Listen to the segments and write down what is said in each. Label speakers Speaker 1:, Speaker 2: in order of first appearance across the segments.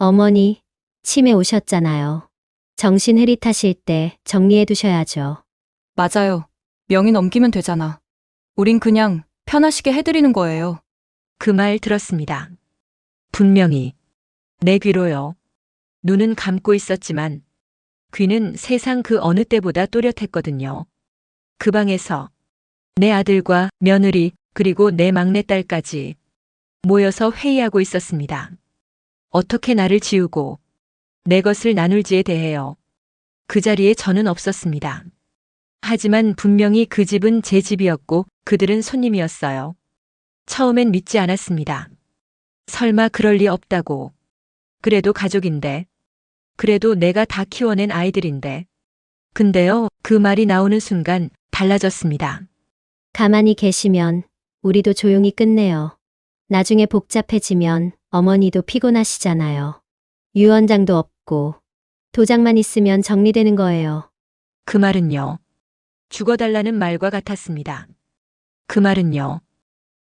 Speaker 1: 어머니, 치매 오셨잖아요. 정신 흐릿하실 때 정리해 두셔야죠.
Speaker 2: 맞아요. 명의 넘기면 되잖아. 우린 그냥 편하시게 해드리는 거예요.
Speaker 3: 그 말 들었습니다. 분명히 내 귀로요. 눈은 감고 있었지만 귀는 세상 그 어느 때보다 또렷했거든요. 그 방에서 내 아들과 며느리 그리고 내 막내딸까지 모여서 회의하고 있었습니다. 어떻게 나를 지우고 내 것을 나눌지에 대해요. 그 자리에 저는 없었습니다. 하지만 분명히 그 집은 제 집이었고 그들은 손님이었어요. 처음엔 믿지 않았습니다. 설마 그럴 리 없다고. 그래도 가족인데. 그래도 내가 다 키워낸 아이들인데. 근데요, 그 말이 나오는 순간 달라졌습니다.
Speaker 1: 가만히 계시면 우리도 조용히 끝내요. 나중에 복잡해지면 어머니도 피곤하시잖아요. 유언장도 없고 도장만 있으면 정리되는 거예요.
Speaker 3: 그 말은요. 죽어달라는 말과 같았습니다. 그 말은요.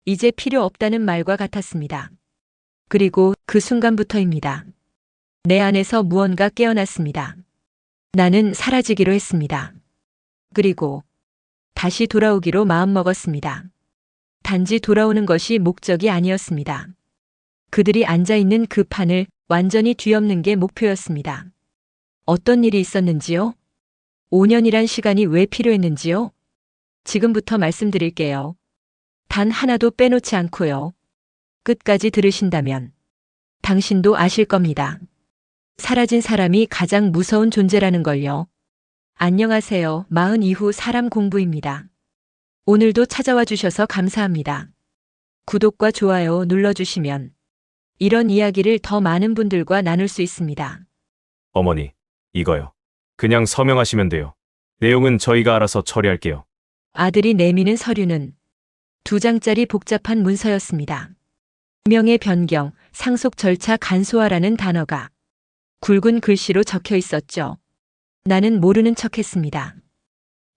Speaker 3: 이제 필요 없다는 말과 같았습니다. 그리고 그 순간부터입니다. 내 안에서 무언가 깨어났습니다. 나는 사라지기로 했습니다. 그리고 다시 돌아오기로 마음먹었습니다. 단지 돌아오는 것이 목적이 아니었습니다. 그들이 앉아있는 그 판을 완전히 뒤엎는 게 목표였습니다. 어떤 일이 있었는지요? 5년이란 시간이 왜 필요했는지요? 지금부터 말씀드릴게요. 단 하나도 빼놓지 않고요. 끝까지 들으신다면 당신도 아실 겁니다. 사라진 사람이 가장 무서운 존재라는 걸요. 안녕하세요. 마흔 이후 사람 공부입니다. 오늘도 찾아와 주셔서 감사합니다. 구독과 좋아요 눌러주시면 이런 이야기를 더 많은 분들과 나눌 수 있습니다.
Speaker 4: 어머니, 이거요. 그냥 서명하시면 돼요. 내용은 저희가 알아서 처리할게요.
Speaker 3: 아들이 내미는 서류는 2장짜리 복잡한 문서였습니다. 명예 변경, 상속 절차 간소화라는 단어가 굵은 글씨로 적혀 있었죠. 나는 모르는 척했습니다.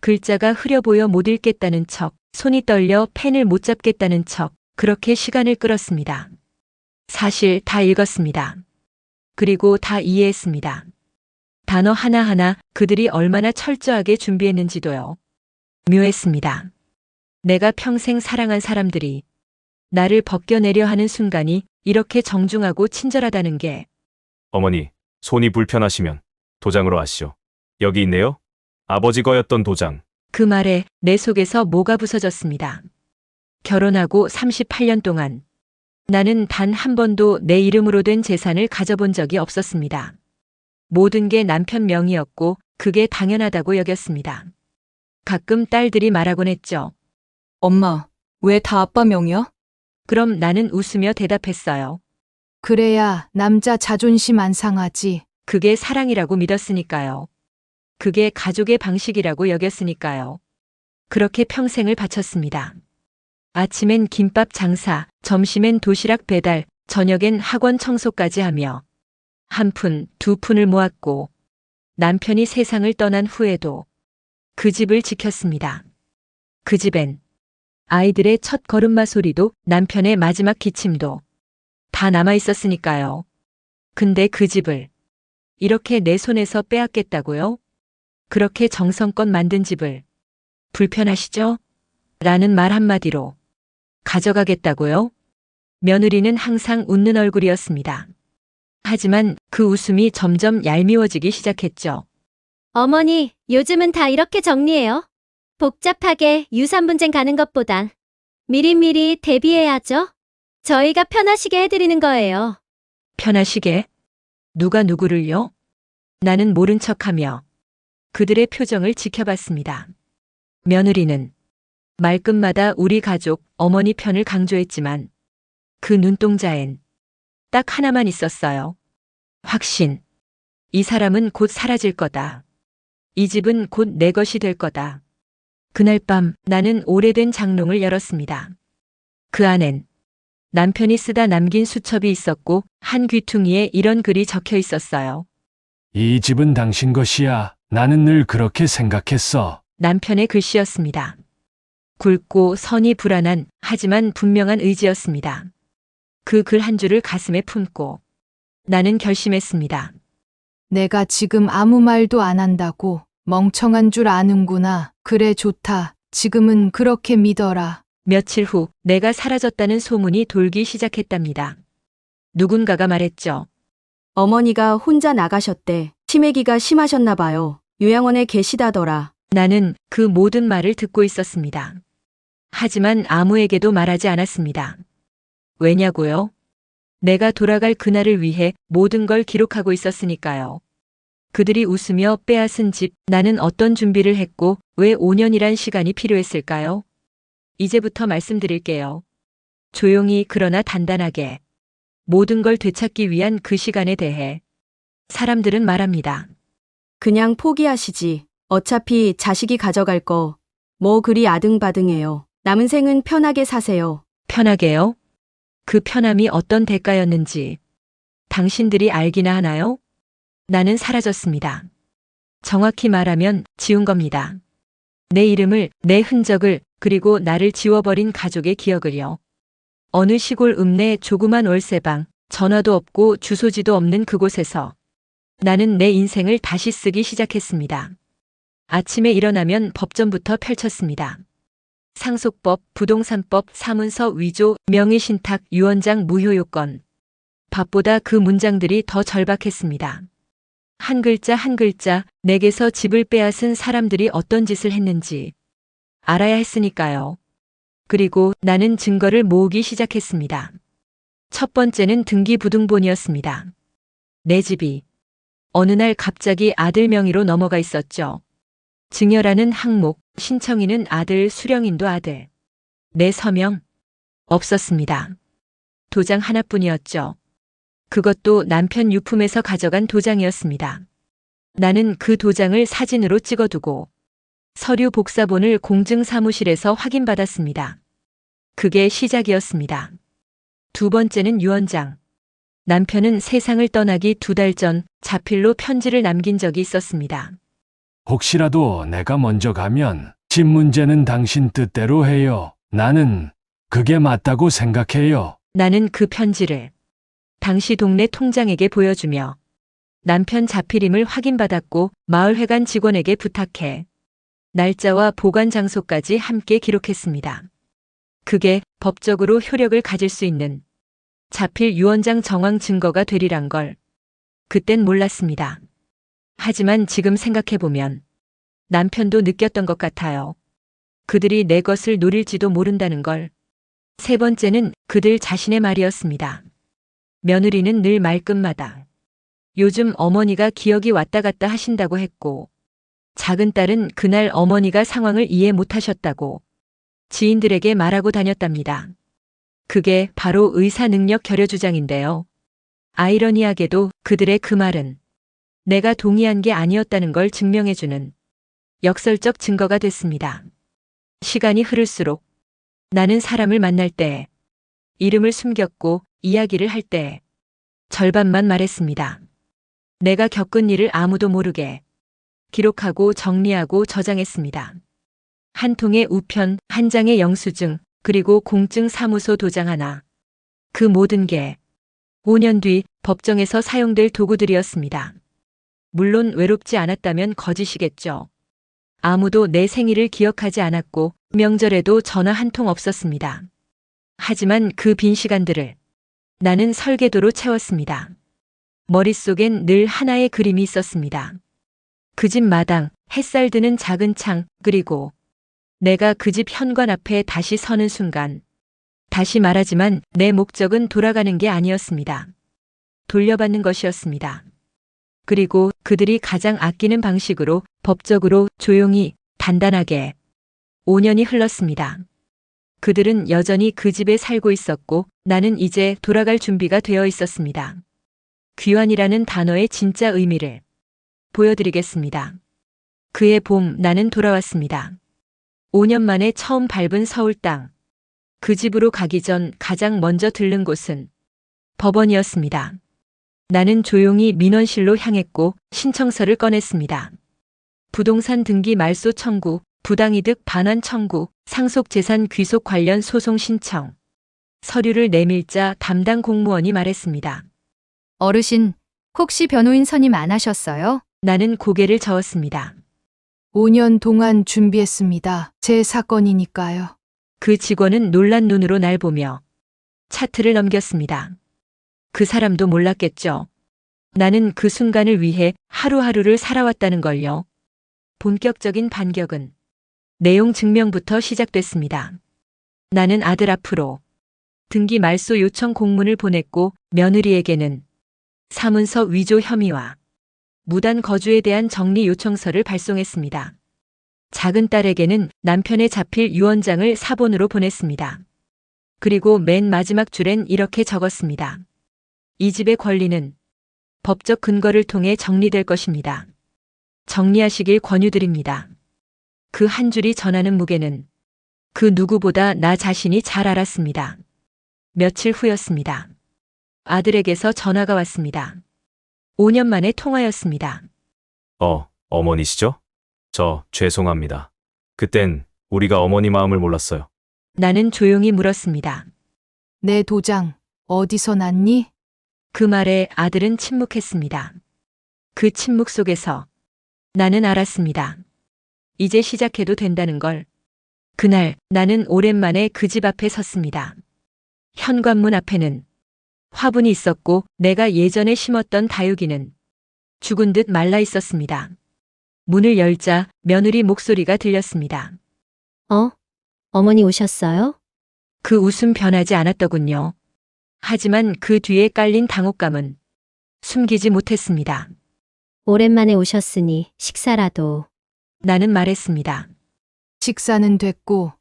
Speaker 3: 글자가 흐려 보여 못 읽겠다는 척, 손이 떨려 펜을 못 잡겠다는 척, 그렇게 시간을 끌었습니다. 사실 다 읽었습니다. 그리고 다 이해했습니다. 단어 하나하나 그들이 얼마나 철저하게 준비했는지도요. 묘했습니다. 내가 평생 사랑한 사람들이 나를 벗겨내려 하는 순간이 이렇게 정중하고 친절하다는 게.
Speaker 4: 어머니, 손이 불편하시면 도장으로 하시죠. 여기 있네요. 아버지 거였던 도장.
Speaker 3: 그 말에 내 속에서 뭐가 부서졌습니다. 결혼하고 38년 동안 나는 단 한 번도 내 이름으로 된 재산을 가져본 적이 없었습니다. 모든 게 남편 명의였고 그게 당연하다고 여겼습니다. 가끔 딸들이 말하곤 했죠.
Speaker 2: 엄마, 왜 다 아빠 명이야?
Speaker 3: 그럼 나는 웃으며 대답했어요.
Speaker 5: 그래야 남자 자존심 안 상하지.
Speaker 3: 그게 사랑이라고 믿었으니까요. 그게 가족의 방식이라고 여겼으니까요. 그렇게 평생을 바쳤습니다. 아침엔 김밥 장사, 점심엔 도시락 배달, 저녁엔 학원 청소까지 하며 한 푼, 두 푼을 모았고 남편이 세상을 떠난 후에도 그 집을 지켰습니다. 그 집엔 아이들의 첫 걸음마 소리도 남편의 마지막 기침도 다 남아 있었으니까요. 근데 그 집을 이렇게 내 손에서 빼앗겠다고요? 그렇게 정성껏 만든 집을 불편하시죠? 라는 말 한마디로 가져가겠다고요? 며느리는 항상 웃는 얼굴이었습니다. 하지만 그 웃음이 점점 얄미워지기 시작했죠.
Speaker 1: 어머니, 요즘은 다 이렇게 정리해요. 복잡하게 유산 분쟁 가는 것보단 미리미리 대비해야죠. 저희가 편하시게 해드리는 거예요.
Speaker 3: 편하시게? 누가 누구를요? 나는 모른 척하며 그들의 표정을 지켜봤습니다. 며느리는 말끝마다 우리 가족, 어머니 편을 강조했지만 그 눈동자엔 딱 하나만 있었어요. 확신. 이 사람은 곧 사라질 거다. 이 집은 곧 내 것이 될 거다. 그날 밤 나는 오래된 장롱을 열었습니다. 그 안엔 남편이 쓰다 남긴 수첩이 있었고 한 귀퉁이에 이런 글이 적혀 있었어요.
Speaker 6: 이 집은 당신 것이야. 나는 늘 그렇게 생각했어.
Speaker 3: 남편의 글씨였습니다. 굵고 선이 불안한 하지만 분명한 의지였습니다. 그 글 한 줄을 가슴에 품고 나는 결심했습니다.
Speaker 5: 내가 지금 아무 말도 안 한다고 멍청한 줄 아는구나. 그래 좋다. 지금은 그렇게 믿어라.
Speaker 3: 며칠 후 내가 사라졌다는 소문이 돌기 시작했답니다. 누군가가 말했죠.
Speaker 7: 어머니가 혼자 나가셨대. 치매기가 심하셨나 봐요. 요양원에 계시다더라.
Speaker 3: 나는 그 모든 말을 듣고 있었습니다. 하지만 아무에게도 말하지 않았습니다. 왜냐고요? 내가 돌아갈 그날을 위해 모든 걸 기록하고 있었으니까요. 그들이 웃으며 빼앗은 집, 나는 어떤 준비를 했고 왜 5년이란 시간이 필요했을까요? 이제부터 말씀드릴게요. 조용히 그러나 단단하게 모든 걸 되찾기 위한 그 시간에 대해 사람들은 말합니다.
Speaker 7: 그냥 포기하시지. 어차피 자식이 가져갈 거. 뭐 그리 아등바등해요. 남은 생은 편하게 사세요.
Speaker 3: 편하게요? 그 편함이 어떤 대가였는지 당신들이 알기나 하나요? 나는 사라졌습니다. 정확히 말하면 지운 겁니다. 내 이름을, 내 흔적을, 그리고 나를 지워버린 가족의 기억을요. 어느 시골 읍내 조그만 월세방, 전화도 없고 주소지도 없는 그곳에서 나는 내 인생을 다시 쓰기 시작했습니다. 아침에 일어나면 법전부터 펼쳤습니다. 상속법, 부동산법, 사문서 위조, 명의신탁, 유언장 무효요건. 밥보다 그 문장들이 더 절박했습니다. 한 글자 한 글자 내게서 집을 빼앗은 사람들이 어떤 짓을 했는지 알아야 했으니까요. 그리고 나는 증거를 모으기 시작했습니다. 첫 번째는 등기부등본이었습니다. 내 집이 어느 날 갑자기 아들 명의로 넘어가 있었죠. 증여라는 항목, 신청인은 아들, 수령인도 아들. 내 서명 없었습니다. 도장 하나뿐이었죠. 그것도 남편 유품에서 가져간 도장이었습니다. 나는 그 도장을 사진으로 찍어두고 서류 복사본을 공증사무실에서 확인받았습니다. 그게 시작이었습니다. 두 번째는 유언장. 남편은 세상을 떠나기 2달 전 자필로 편지를 남긴 적이 있었습니다.
Speaker 6: 혹시라도 내가 먼저 가면 집 문제는 당신 뜻대로 해요. 나는 그게 맞다고 생각해요.
Speaker 3: 나는 그 편지를 당시 동네 통장에게 보여주며 남편 자필임을 확인받았고 마을회관 직원에게 부탁해 날짜와 보관 장소까지 함께 기록했습니다. 그게 법적으로 효력을 가질 수 있는 자필 유언장 정황 증거가 되리란 걸 그땐 몰랐습니다. 하지만 지금 생각해보면 남편도 느꼈던 것 같아요. 그들이 내 것을 노릴지도 모른다는 걸. 세 번째는 그들 자신의 말이었습니다. 며느리는 늘 말끝마다 요즘 어머니가 기억이 왔다 갔다 하신다고 했고 작은 딸은 그날 어머니가 상황을 이해 못하셨다고 지인들에게 말하고 다녔답니다. 그게 바로 의사 능력 결여 주장인데요. 아이러니하게도 그들의 그 말은 내가 동의한 게 아니었다는 걸 증명해주는 역설적 증거가 됐습니다. 시간이 흐를수록 나는 사람을 만날 때 이름을 숨겼고 이야기를 할 때 절반만 말했습니다. 내가 겪은 일을 아무도 모르게 기록하고 정리하고 저장했습니다. 한 통의 우편, 한 장의 영수증, 그리고 공증 사무소 도장 하나. 그 모든 게 5년 뒤 법정에서 사용될 도구들이었습니다. 물론 외롭지 않았다면 거짓이겠죠. 아무도 내 생일을 기억하지 않았고 명절에도 전화 한 통 없었습니다. 하지만 그 빈 시간들을 나는 설계도로 채웠습니다. 머릿속엔 늘 하나의 그림이 있었습니다. 그 집 마당, 햇살 드는 작은 창, 그리고 내가 그 집 현관 앞에 다시 서는 순간, 다시 말하지만 내 목적은 돌아가는 게 아니었습니다. 돌려받는 것이었습니다. 그리고 그들이 가장 아끼는 방식으로 법적으로 조용히, 단단하게 5년이 흘렀습니다. 그들은 여전히 그 집에 살고 있었고 나는 이제 돌아갈 준비가 되어 있었습니다. 귀환이라는 단어의 진짜 의미를 보여드리겠습니다. 그해 봄 나는 돌아왔습니다. 5년 만에 처음 밟은 서울 땅. 그 집으로 가기 전 가장 먼저 들른 곳은 법원이었습니다. 나는 조용히 민원실로 향했고 신청서를 꺼냈습니다. 부동산 등기 말소 청구, 부당이득 반환 청구, 상속재산 귀속 관련 소송 신청. 서류를 내밀자 담당 공무원이 말했습니다.
Speaker 5: 어르신, 혹시 변호인 선임 안 하셨어요?
Speaker 3: 나는 고개를 저었습니다.
Speaker 5: 5년 동안 준비했습니다. 제 사건이니까요.
Speaker 3: 그 직원은 놀란 눈으로 날 보며 차트를 넘겼습니다. 그 사람도 몰랐겠죠. 나는 그 순간을 위해 하루하루를 살아왔다는 걸요. 본격적인 반격은 내용 증명부터 시작됐습니다. 나는 아들 앞으로 등기 말소 요청 공문을 보냈고 며느리에게는 사문서 위조 혐의와 무단 거주에 대한 정리 요청서를 발송했습니다. 작은 딸에게는 남편의 자필 유언장을 사본으로 보냈습니다. 그리고 맨 마지막 줄엔 이렇게 적었습니다. 이 집의 권리는 법적 근거를 통해 정리될 것입니다. 정리하시길 권유드립니다. 그 한 줄이 전하는 무게는 그 누구보다 나 자신이 잘 알았습니다. 며칠 후였습니다. 아들에게서 전화가 왔습니다. 5년 만에 통화였습니다.
Speaker 4: 어머니시죠? 저 죄송합니다. 그땐 우리가 어머니 마음을 몰랐어요.
Speaker 3: 나는 조용히 물었습니다.
Speaker 5: 내 도장 어디서 났니?
Speaker 3: 그 말에 아들은 침묵했습니다. 그 침묵 속에서 나는 알았습니다. 이제 시작해도 된다는 걸. 그날 나는 오랜만에 그 집 앞에 섰습니다. 현관문 앞에는 화분이 있었고 내가 예전에 심었던 다육이는 죽은 듯 말라 있었습니다. 문을 열자 며느리 목소리가 들렸습니다.
Speaker 1: 어머니 오셨어요?
Speaker 3: 그 웃음 변하지 않았더군요. 하지만 그 뒤에 깔린 당혹감은 숨기지 못했습니다.
Speaker 1: 오랜만에 오셨으니 식사라도.
Speaker 3: 나는 말했습니다.
Speaker 5: 식사는 됐고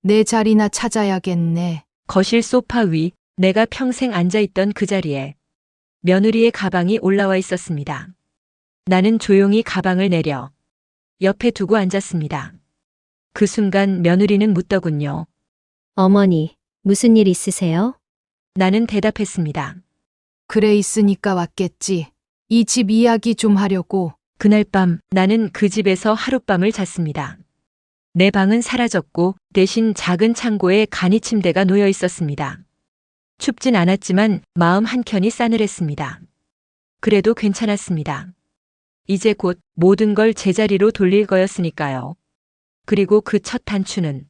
Speaker 5: 내 자리나 찾아야겠네.
Speaker 3: 거실 소파 위 내가 평생 앉아있던 그 자리에 며느리의 가방이 올라와 있었습니다. 나는 조용히 가방을 내려 옆에 두고 앉았습니다. 그 순간 며느리는 묻더군요.
Speaker 1: 어머니, 무슨 일 있으세요?
Speaker 3: 나는 대답했습니다.
Speaker 5: 그래 있으니까 왔겠지. 이 집 이야기 좀 하려고.
Speaker 3: 그날 밤 나는 그 집에서 하룻밤을 잤습니다. 내 방은 사라졌고 대신 작은 창고에 간이 침대가 놓여 있었습니다. 춥진 않았지만 마음 한켠이 싸늘했습니다. 그래도 괜찮았습니다. 이제 곧 모든 걸 제자리로 돌릴 거였으니까요. 그리고 그 첫 단추는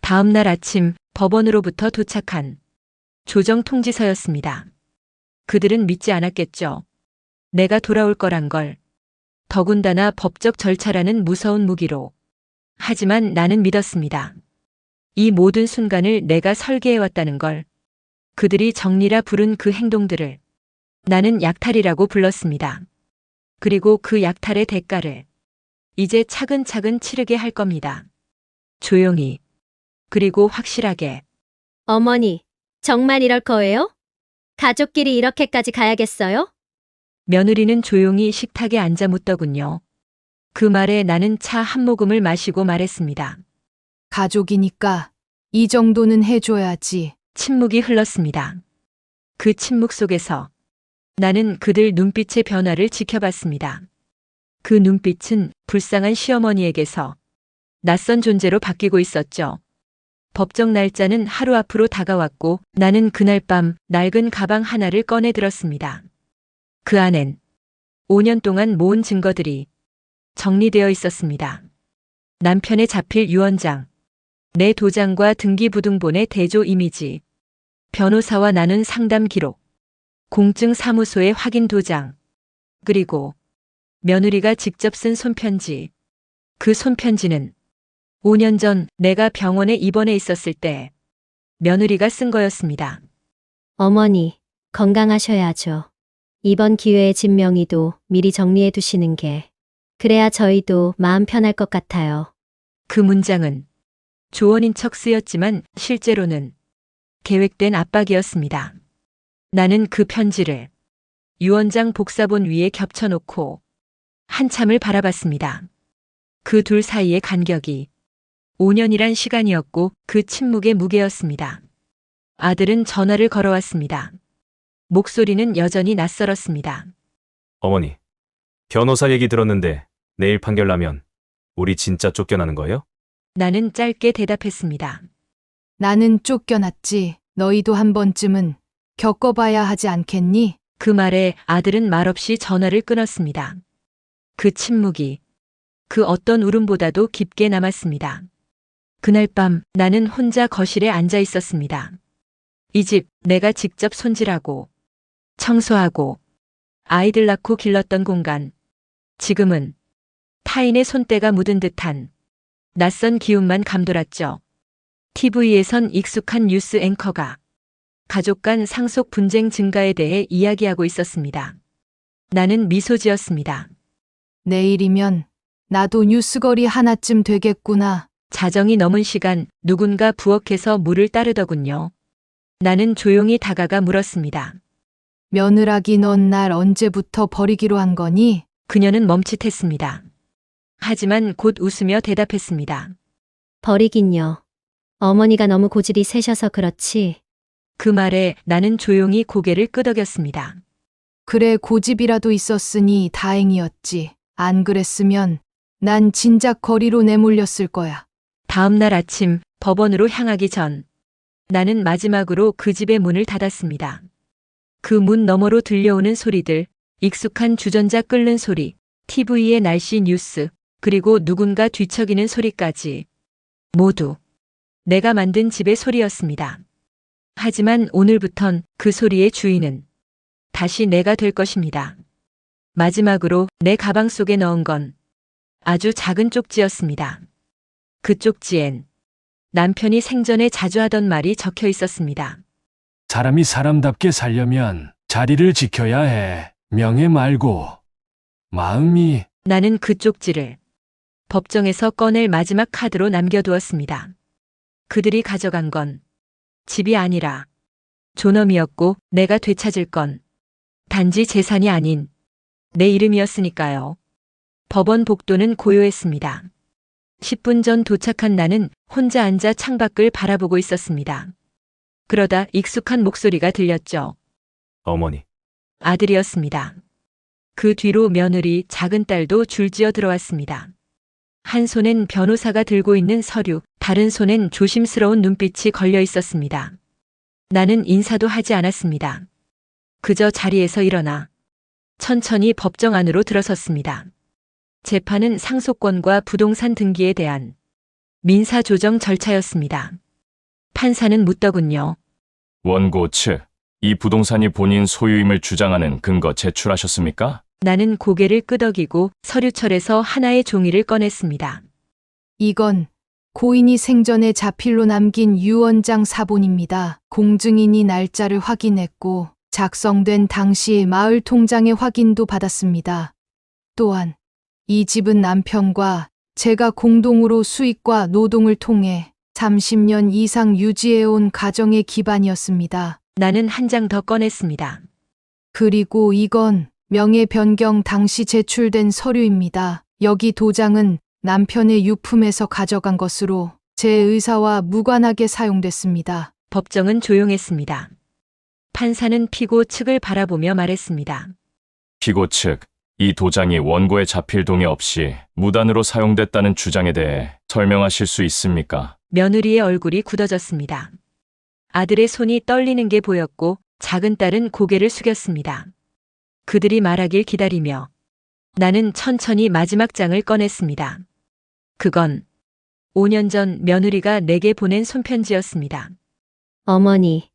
Speaker 3: 다음 날 아침 법원으로부터 도착한 조정 통지서였습니다. 그들은 믿지 않았겠죠. 내가 돌아올 거란 걸. 더군다나 법적 절차라는 무서운 무기로. 하지만 나는 믿었습니다. 이 모든 순간을 내가 설계해왔다는 걸. 그들이 정리라 부른 그 행동들을 나는 약탈이라고 불렀습니다. 그리고 그 약탈의 대가를 이제 차근차근 치르게 할 겁니다. 조용히, 그리고 확실하게.
Speaker 1: 어머니, 정말 이럴 거예요? 가족끼리 이렇게까지 가야겠어요?
Speaker 3: 며느리는 조용히 식탁에 앉아 묻더군요. 그 말에 나는 차 한 모금을 마시고 말했습니다.
Speaker 5: 가족이니까 이 정도는 해줘야지.
Speaker 3: 침묵이 흘렀습니다. 그 침묵 속에서 나는 그들 눈빛의 변화를 지켜봤습니다. 그 눈빛은 불쌍한 시어머니에게서 낯선 존재로 바뀌고 있었죠. 법정 날짜는 하루 앞으로 다가왔고 나는 그날 밤 낡은 가방 하나를 꺼내 들었습니다. 그 안엔 5년 동안 모은 증거들이 정리되어 있었습니다. 남편의 자필 유언장, 내 도장과 등기부등본의 대조 이미지, 변호사와 나눈 상담 기록, 공증 사무소의 확인 도장, 그리고 며느리가 직접 쓴 손편지. 그 손편지는 5년 전 내가 병원에 입원해 있었을 때 며느리가 쓴 거였습니다.
Speaker 1: 어머니, 건강하셔야죠. 이번 기회에 집 명의도 미리 정리해 두시는 게. 그래야 저희도 마음 편할 것 같아요.
Speaker 3: 그 문장은 조언인 척 쓰였지만 실제로는 계획된 압박이었습니다. 나는 그 편지를 유언장 복사본 위에 겹쳐놓고 한참을 바라봤습니다. 그 둘 사이의 간격이 5년이란 시간이었고 그 침묵의 무게였습니다. 아들은 전화를 걸어왔습니다. 목소리는 여전히 낯설었습니다.
Speaker 4: 어머니, 변호사 얘기 들었는데 내일 판결 나면 우리 진짜 쫓겨나는 거예요?
Speaker 3: 나는 짧게 대답했습니다.
Speaker 5: 나는 쫓겨났지. 너희도 한 번쯤은 겪어봐야 하지 않겠니?
Speaker 3: 그 말에 아들은 말없이 전화를 끊었습니다. 그 침묵이 그 어떤 울음보다도 깊게 남았습니다. 그날 밤 나는 혼자 거실에 앉아 있었습니다. 이 집 내가 직접 손질하고 청소하고 아이들 낳고 길렀던 공간. 지금은 타인의 손때가 묻은 듯한 낯선 기운만 감돌았죠. TV에선 익숙한 뉴스 앵커가 가족 간 상속 분쟁 증가에 대해 이야기하고 있었습니다. 나는 미소 지었습니다.
Speaker 5: 내일이면 나도 뉴스거리 하나쯤 되겠구나.
Speaker 3: 자정이 넘은 시간 누군가 부엌에서 물을 따르더군요. 나는 조용히 다가가 물었습니다.
Speaker 5: 며느라기 넌 날 언제부터 버리기로 한 거니?
Speaker 3: 그녀는 멈칫했습니다. 하지만 곧 웃으며 대답했습니다.
Speaker 1: 버리긴요. 어머니가 너무 고집이 세셔서 그렇지.
Speaker 3: 그 말에 나는 조용히 고개를 끄덕였습니다.
Speaker 5: 그래 고집이라도 있었으니 다행이었지. 안 그랬으면 난 진작 거리로 내몰렸을 거야.
Speaker 3: 다음 날 아침 법원으로 향하기 전 나는 마지막으로 그 집의 문을 닫았습니다. 그 문 너머로 들려오는 소리들, 익숙한 주전자 끓는 소리, TV의 날씨 뉴스, 그리고 누군가 뒤척이는 소리까지 모두 내가 만든 집의 소리였습니다. 하지만 오늘부턴 그 소리의 주인은 다시 내가 될 것입니다. 마지막으로 내 가방 속에 넣은 건 아주 작은 쪽지였습니다. 그 쪽지엔 남편이 생전에 자주 하던 말이 적혀 있었습니다.
Speaker 6: 사람이 사람답게 살려면 자리를 지켜야 해. 명예 말고 마음이.
Speaker 3: 나는 그 쪽지를 법정에서 꺼낼 마지막 카드로 남겨두었습니다. 그들이 가져간 건 집이 아니라 존엄이었고 내가 되찾을 건 단지 재산이 아닌 내 이름이었으니까요. 법원 복도는 고요했습니다. 10분 전 도착한 나는 혼자 앉아 창밖을 바라보고 있었습니다. 그러다 익숙한 목소리가 들렸죠.
Speaker 4: 어머니.
Speaker 3: 아들이었습니다. 그 뒤로 며느리, 작은 딸도 줄지어 들어왔습니다. 한 손엔 변호사가 들고 있는 서류, 다른 손엔 조심스러운 눈빛이 걸려 있었습니다. 나는 인사도 하지 않았습니다. 그저 자리에서 일어나 천천히 법정 안으로 들어섰습니다. 재판은 상속권과 부동산 등기에 대한 민사조정 절차였습니다. 판사는 묻더군요.
Speaker 4: 원고 측, 이 부동산이 본인 소유임을 주장하는 근거 제출하셨습니까?
Speaker 3: 나는 고개를 끄덕이고 서류철에서 하나의 종이를 꺼냈습니다.
Speaker 5: 이건 고인이 생전에 자필로 남긴 유언장 사본입니다. 공증인이 날짜를 확인했고 작성된 당시 마을 통장의 확인도 받았습니다. 또한 이 집은 남편과 제가 공동으로 수익과 노동을 통해 30년 이상 유지해온 가정의 기반이었습니다.
Speaker 3: 나는 한 장 더 꺼냈습니다.
Speaker 5: 그리고 이건 명예 변경 당시 제출된 서류입니다. 여기 도장은 남편의 유품에서 가져간 것으로 제 의사와 무관하게 사용됐습니다.
Speaker 3: 법정은 조용했습니다. 판사는 피고 측을 바라보며 말했습니다.
Speaker 4: 피고 측, 이 도장이 원고의 자필 동의 없이 무단으로 사용됐다는 주장에 대해 설명하실 수 있습니까?
Speaker 3: 며느리의 얼굴이 굳어졌습니다. 아들의 손이 떨리는 게 보였고 작은 딸은 고개를 숙였습니다. 그들이 말하길 기다리며 나는 천천히 마지막 장을 꺼냈습니다. 그건 5년 전 며느리가 내게 보낸 손편지였습니다.
Speaker 1: 어머니,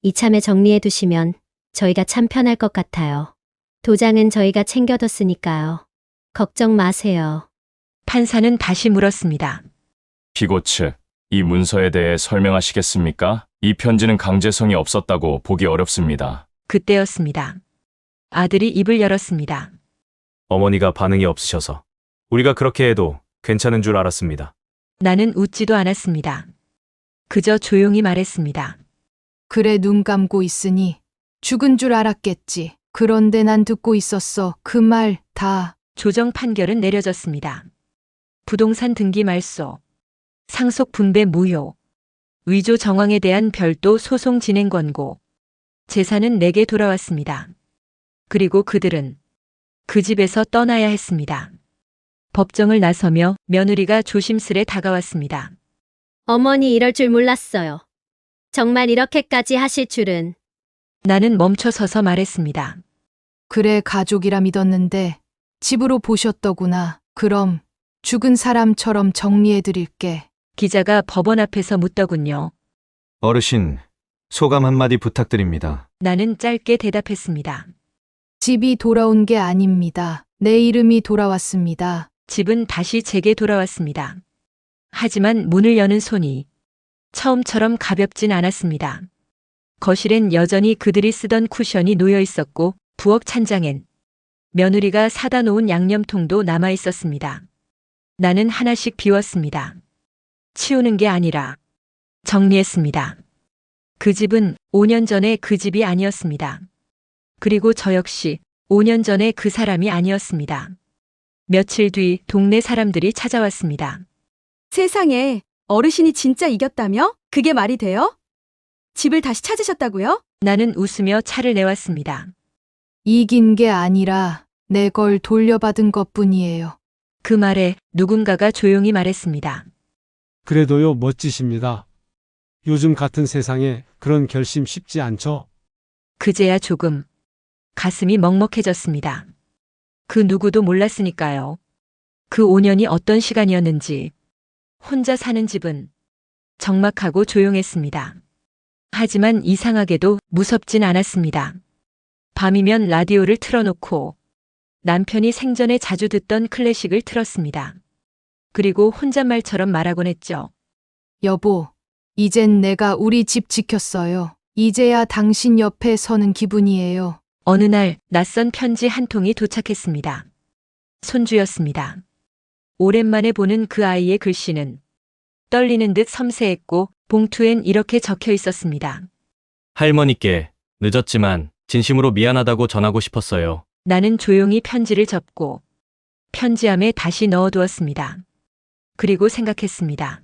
Speaker 1: 이참에 정리해 두시면 저희가 참 편할 것 같아요. 도장은 저희가 챙겨뒀으니까요. 걱정 마세요.
Speaker 3: 판사는 다시 물었습니다.
Speaker 4: 피고 측, 이 문서에 대해 설명하시겠습니까? 이 편지는 강제성이 없었다고 보기 어렵습니다.
Speaker 3: 그때였습니다. 아들이 입을 열었습니다.
Speaker 4: 어머니가 반응이 없으셔서 우리가 그렇게 해도 괜찮은 줄 알았습니다.
Speaker 3: 나는 웃지도 않았습니다. 그저 조용히 말했습니다.
Speaker 5: 그래 눈 감고 있으니 죽은 줄 알았겠지. 그런데 난 듣고 있었어. 그 말 다.
Speaker 3: 조정 판결은 내려졌습니다. 부동산 등기 말소, 상속 분배 무효, 위조 정황에 대한 별도 소송 진행 권고, 재산은 내게 돌아왔습니다. 그리고 그들은 그 집에서 떠나야 했습니다. 법정을 나서며 며느리가 조심스레 다가왔습니다.
Speaker 1: 어머니 이럴 줄 몰랐어요. 정말 이렇게까지 하실 줄은.
Speaker 3: 나는 멈춰 서서 말했습니다.
Speaker 5: 그래 가족이라 믿었는데 집으로 보셨더구나. 그럼 죽은 사람처럼 정리해 드릴게.
Speaker 3: 기자가 법원 앞에서 묻더군요.
Speaker 8: 어르신, 소감 한마디 부탁드립니다.
Speaker 3: 나는 짧게 대답했습니다.
Speaker 5: 집이 돌아온 게 아닙니다. 내 이름이 돌아왔습니다.
Speaker 3: 집은 다시 제게 돌아왔습니다. 하지만 문을 여는 손이 처음처럼 가볍진 않았습니다. 거실엔 여전히 그들이 쓰던 쿠션이 놓여 있었고 부엌 찬장엔 며느리가 사다 놓은 양념통도 남아 있었습니다. 나는 하나씩 비웠습니다. 치우는 게 아니라 정리했습니다. 그 집은 5년 전에 그 집이 아니었습니다. 그리고 저 역시 5년 전에 그 사람이 아니었습니다. 며칠 뒤 동네 사람들이 찾아왔습니다.
Speaker 7: 세상에, 어르신이 진짜 이겼다며? 그게 말이 돼요? 집을 다시 찾으셨다고요?
Speaker 3: 나는 웃으며 차를 내왔습니다.
Speaker 5: 이긴 게 아니라 내 걸 돌려받은 것뿐이에요.
Speaker 3: 그 말에 누군가가 조용히 말했습니다.
Speaker 9: 그래도요, 멋지십니다. 요즘 같은 세상에 그런 결심 쉽지 않죠?
Speaker 3: 그제야 조금 가슴이 먹먹해졌습니다. 그 누구도 몰랐으니까요. 그 5년이 어떤 시간이었는지. 혼자 사는 집은 적막하고 조용했습니다. 하지만 이상하게도 무섭진 않았습니다. 밤이면 라디오를 틀어놓고 남편이 생전에 자주 듣던 클래식을 틀었습니다. 그리고 혼잣말처럼 말하곤 했죠.
Speaker 5: 여보, 이젠 내가 우리 집 지켰어요. 이제야 당신 옆에 서는 기분이에요.
Speaker 3: 어느 날 낯선 편지 한 통이 도착했습니다. 손주였습니다. 오랜만에 보는 그 아이의 글씨는 떨리는 듯 섬세했고 봉투엔 이렇게 적혀 있었습니다.
Speaker 10: 할머니께 늦었지만 진심으로 미안하다고 전하고 싶었어요.
Speaker 3: 나는 조용히 편지를 접고 편지함에 다시 넣어두었습니다. 그리고 생각했습니다.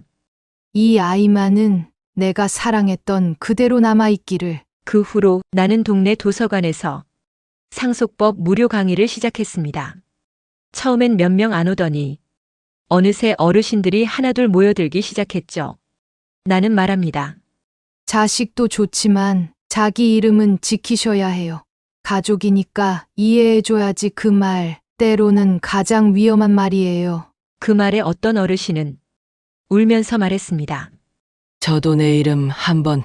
Speaker 5: 이 아이만은 내가 사랑했던 그대로 남아있기를.
Speaker 3: 그 후로 나는 동네 도서관에서 상속법 무료 강의를 시작했습니다. 처음엔 몇 명 안 오더니 어느새 어르신들이 하나둘 모여들기 시작했죠. 나는 말합니다.
Speaker 5: 자식도 좋지만 자기 이름은 지키셔야 해요. 가족이니까 이해해줘야지. 그 말, 때로는 가장 위험한 말이에요.
Speaker 3: 그 말에 어떤 어르신은 울면서 말했습니다.
Speaker 11: 저도 내 이름 한번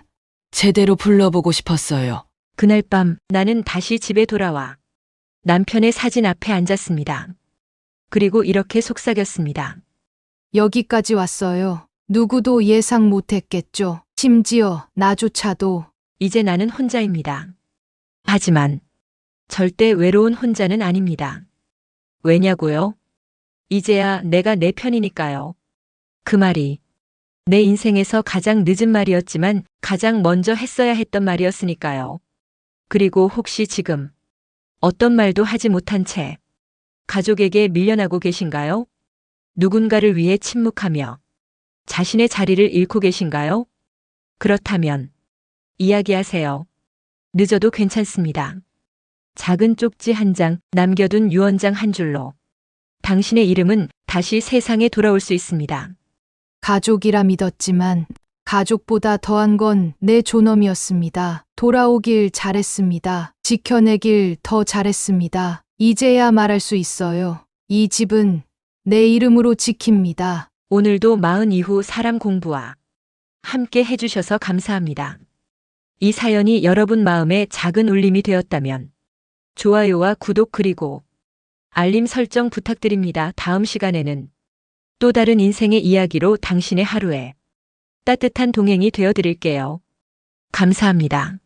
Speaker 11: 제대로 불러보고 싶었어요.
Speaker 3: 그날 밤 나는 다시 집에 돌아와 남편의 사진 앞에 앉았습니다. 그리고 이렇게 속삭였습니다.
Speaker 5: 여기까지 왔어요. 누구도 예상 못했겠죠. 심지어 나조차도.
Speaker 3: 이제 나는 혼자입니다. 하지만 절대 외로운 혼자는 아닙니다. 왜냐고요? 이제야 내가 내 편이니까요. 그 말이 내 인생에서 가장 늦은 말이었지만 가장 먼저 했어야 했던 말이었으니까요. 그리고 혹시 지금 어떤 말도 하지 못한 채 가족에게 밀려나고 계신가요? 누군가를 위해 침묵하며 자신의 자리를 잃고 계신가요? 그렇다면 이야기하세요. 늦어도 괜찮습니다. 작은 쪽지 한 장, 남겨둔 유언장 한 줄로 당신의 이름은 다시 세상에 돌아올 수 있습니다.
Speaker 5: 가족이라 믿었지만 가족보다 더한 건 내 존엄이었습니다. 돌아오길 잘했습니다. 지켜내길 더 잘했습니다. 이제야 말할 수 있어요. 이 집은 내 이름으로 지킵니다.
Speaker 3: 오늘도 마흔 이후 사람 공부와 함께 해주셔서 감사합니다. 이 사연이 여러분 마음에 작은 울림이 되었다면 좋아요와 구독 그리고 알림 설정 부탁드립니다. 다음 시간에는 또 다른 인생의 이야기로 당신의 하루에 따뜻한 동행이 되어 드릴게요. 감사합니다.